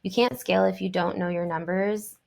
You can't scale if you don't know your numbers,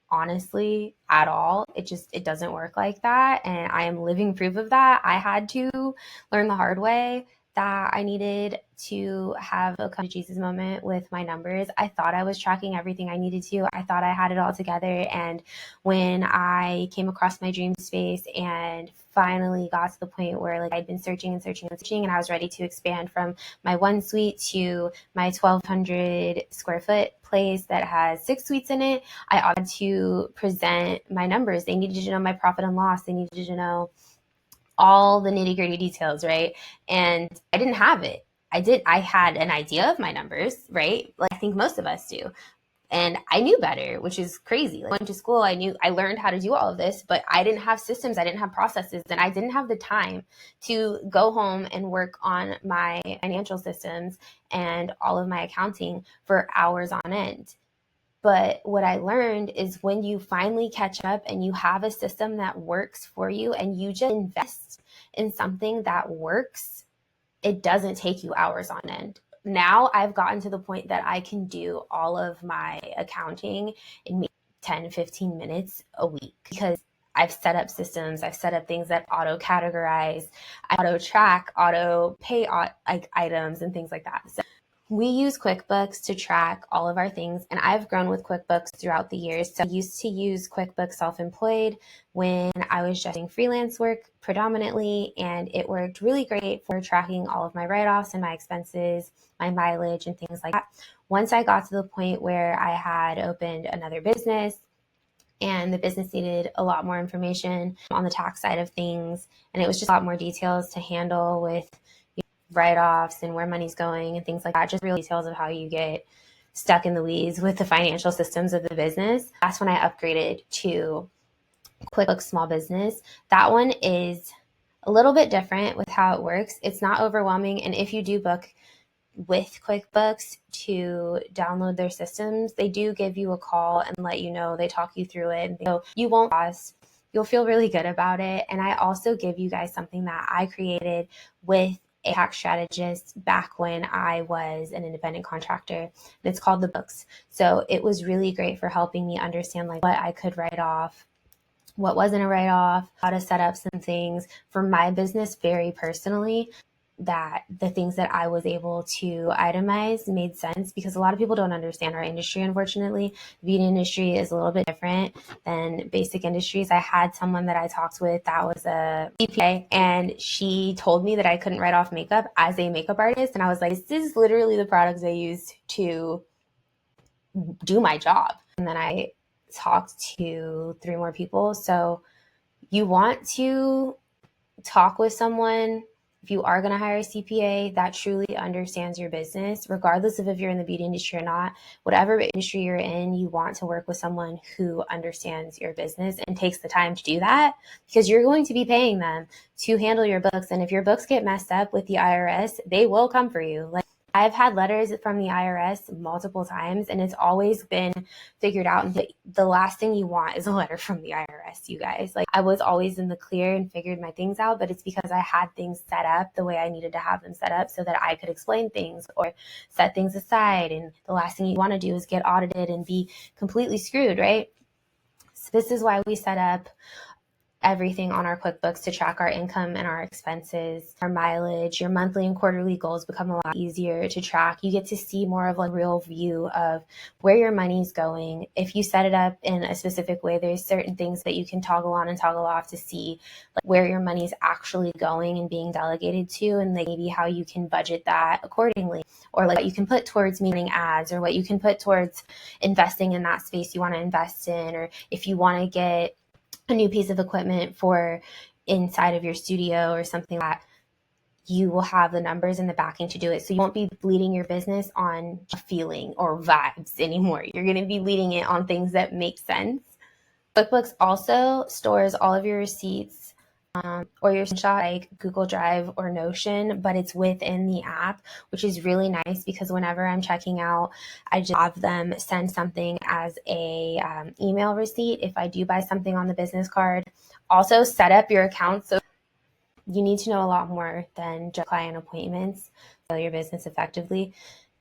honestly, at all. It doesn't work like that, and I am living proof of that. I had to learn the hard way that I needed to have a come to Jesus moment with my numbers. I thought I was tracking everything I needed to. I thought I had it all together. And when I came across my dream space and finally got to the point where like I'd been searching and searching and searching, and I was ready to expand from my one suite to my 1,200 square foot place that has 6 suites in it, I had to present my numbers. They needed to know my profit and loss. They needed to know all the nitty gritty details, right? And I didn't have it. I had an idea of my numbers, right? Like I think most of us do. And I knew better, which is crazy. Like, I went to school, I learned how to do all of this, but I didn't have systems, I didn't have processes, and I didn't have the time to go home and work on my financial systems and all of my accounting for hours on end. But what I learned is when you finally catch up and you have a system that works for you and you just invest in something that works, it doesn't take you hours on end. Now I've gotten to the point that I can do all of my accounting in maybe 10, 15 minutes a week because I've set up systems, I've set up things that auto categorize, auto track, auto pay like items and things like that. So we use QuickBooks to track all of our things, and I've grown with QuickBooks throughout the years. So I used to use QuickBooks Self-Employed when I was just doing freelance work predominantly, and it worked really great for tracking all of my write-offs and my expenses, my mileage, and things like that. Once I got to the point where I had opened another business, and the business needed a lot more information on the tax side of things, and it was just a lot more details to handle with write-offs and where money's going and things like that, just real details of how you get stuck in the weeds with the financial systems of the business. That's when I upgraded to QuickBooks Small Business. That one is a little bit different with how it works. It's not overwhelming, and if you do book with QuickBooks to download their systems, they do give you a call and let you know, they talk you through it, and so you won't pause. You'll feel really good about it. And I also give you guys something that I created with a tax strategist back when I was an independent contractor, and it's called the books. So it was really great for helping me understand like what I could write off, what wasn't a write-off, how to set up some things for my business very personally, that the things that I was able to itemize made sense because a lot of people don't understand our industry, unfortunately. The beauty industry is a little bit different than basic industries. I had someone that I talked with that was a CPA, and she told me that I couldn't write off makeup as a makeup artist. And I was like, this is literally the products I use to do my job. And then I talked to 3 more people. So you want to talk with someone, if you are going to hire a CPA that truly understands your business, regardless of if you're in the beauty industry or not, whatever industry you're in, you want to work with someone who understands your business and takes the time to do that because you're going to be paying them to handle your books. And if your books get messed up with the IRS, they will come for you. Like, I've had letters from the IRS multiple times, and it's always been figured out. And the last thing you want is a letter from the IRS, you guys. Like, I was always in the clear and figured my things out, but it's because I had things set up the way I needed to have them set up so that I could explain things or set things aside. And the last thing you want to do is get audited and be completely screwed, right? So this is why we set up everything on our QuickBooks to track our income and our expenses, our mileage. Your monthly and quarterly goals become a lot easier to track. You get to see more of a real view of where your money's going. If you set it up in a specific way, there's certain things that you can toggle on and toggle off to see like where your money's actually going and being delegated to, and like maybe how you can budget that accordingly, or like what you can put towards meeting ads, or what you can put towards investing in that space you want to invest in, or if you want to get a new piece of equipment for inside of your studio or something like that, you will have the numbers and the backing to do it. So you won't be leading your business on a feeling or vibes anymore. You're going to be leading it on things that make sense. QuickBooks also stores all of your receipts or your screenshot like Google Drive or Notion, but it's within the app, which is really nice because whenever I'm checking out, I just have them send something as a email receipt if I do buy something on the business card. Also, set up your account. So you need to know a lot more than just client appointments to scale your business effectively.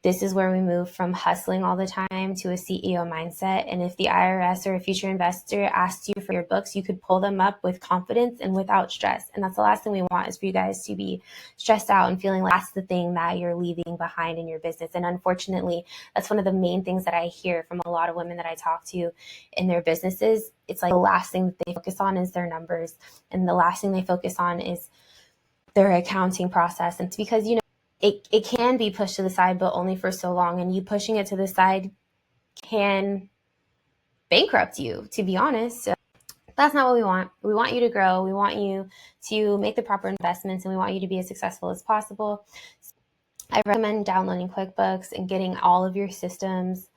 This is where we move from hustling all the time to a CEO mindset. And if the IRS or a future investor asks you for your books, you could pull them up with confidence and without stress. And that's the last thing we want, is for you guys to be stressed out and feeling like that's the thing that you're leaving behind in your business. And unfortunately, that's one of the main things that I hear from a lot of women that I talk to in their businesses. It's like the last thing that they focus on is their numbers. And the last thing they focus on is their accounting process. And it's because, it can be pushed to the side, but only for so long. And you pushing it to the side can bankrupt you, to be honest. So that's not what we want. We want you to grow. We want you to make the proper investments, and we want you to be as successful as possible. I recommend downloading QuickBooks and getting all of your systems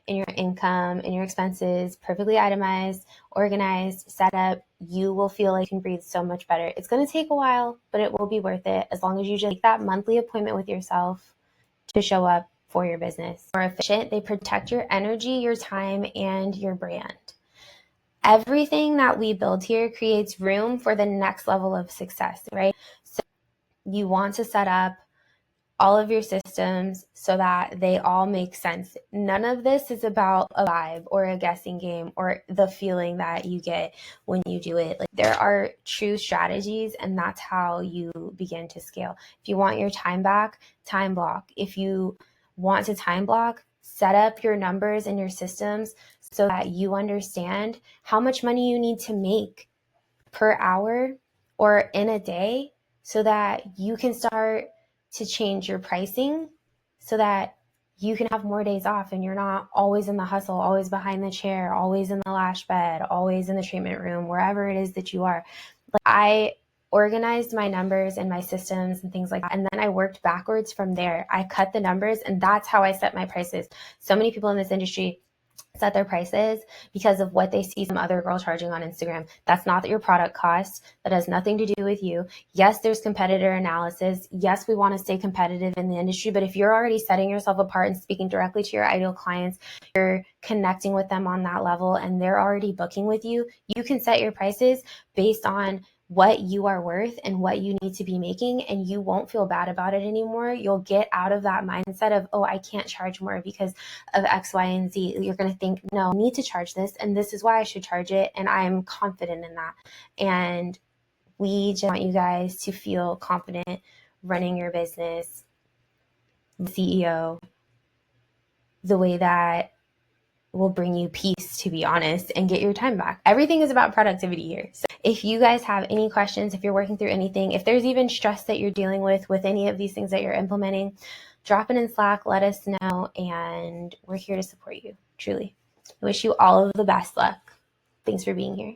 and your income and your expenses perfectly itemized, organized, set up. You will feel like you can breathe so much better. It's going to take a while, but it will be worth it, as long as you just take that monthly appointment with yourself to show up for your business. More efficient, they protect your energy, your time, and your brand. Everything that we build here creates room for the next level of success, right? So you want to set up all of your systems so that they all make sense. None of this is about a vibe or a guessing game or the feeling that you get when you do it. Like, there are true strategies, and that's how you begin to scale. If you want your time back, time block. If you want to time block, set up your numbers and your systems so that you understand how much money you need to make per hour or in a day, so that you can start to change your pricing so that you can have more days off and you're not always in the hustle, always behind the chair, always in the lash bed, always in the treatment room, wherever it is that you are. Like, I organized my numbers and my systems and things like that, and then I worked backwards from there. I cut the numbers, and that's how I set my prices. So many people in this industry set their prices because of what they see some other girl charging on Instagram. That's not your product cost. That has nothing to do with you. Yes, there's competitor analysis. Yes, we want to stay competitive in the industry, but if you're already setting yourself apart and speaking directly to your ideal clients, you're connecting with them on that level, and they're already booking with you, you can set your prices based on what you are worth and what you need to be making, and you won't feel bad about it anymore. You'll get out of that mindset of, oh, I can't charge more because of X, Y, and Z. You're going to think, no, I need to charge this, and this is why I should charge it, and I'm confident in that. And we just want you guys to feel confident running your business, CEO, the way that will bring you peace, to be honest, and get your time back. Everything is about productivity here. So if you guys have any questions, if you're working through anything, if there's even stress that you're dealing with any of these things that you're implementing, drop it in Slack, let us know, and we're here to support you, truly. I wish you all of the best luck. Thanks for being here.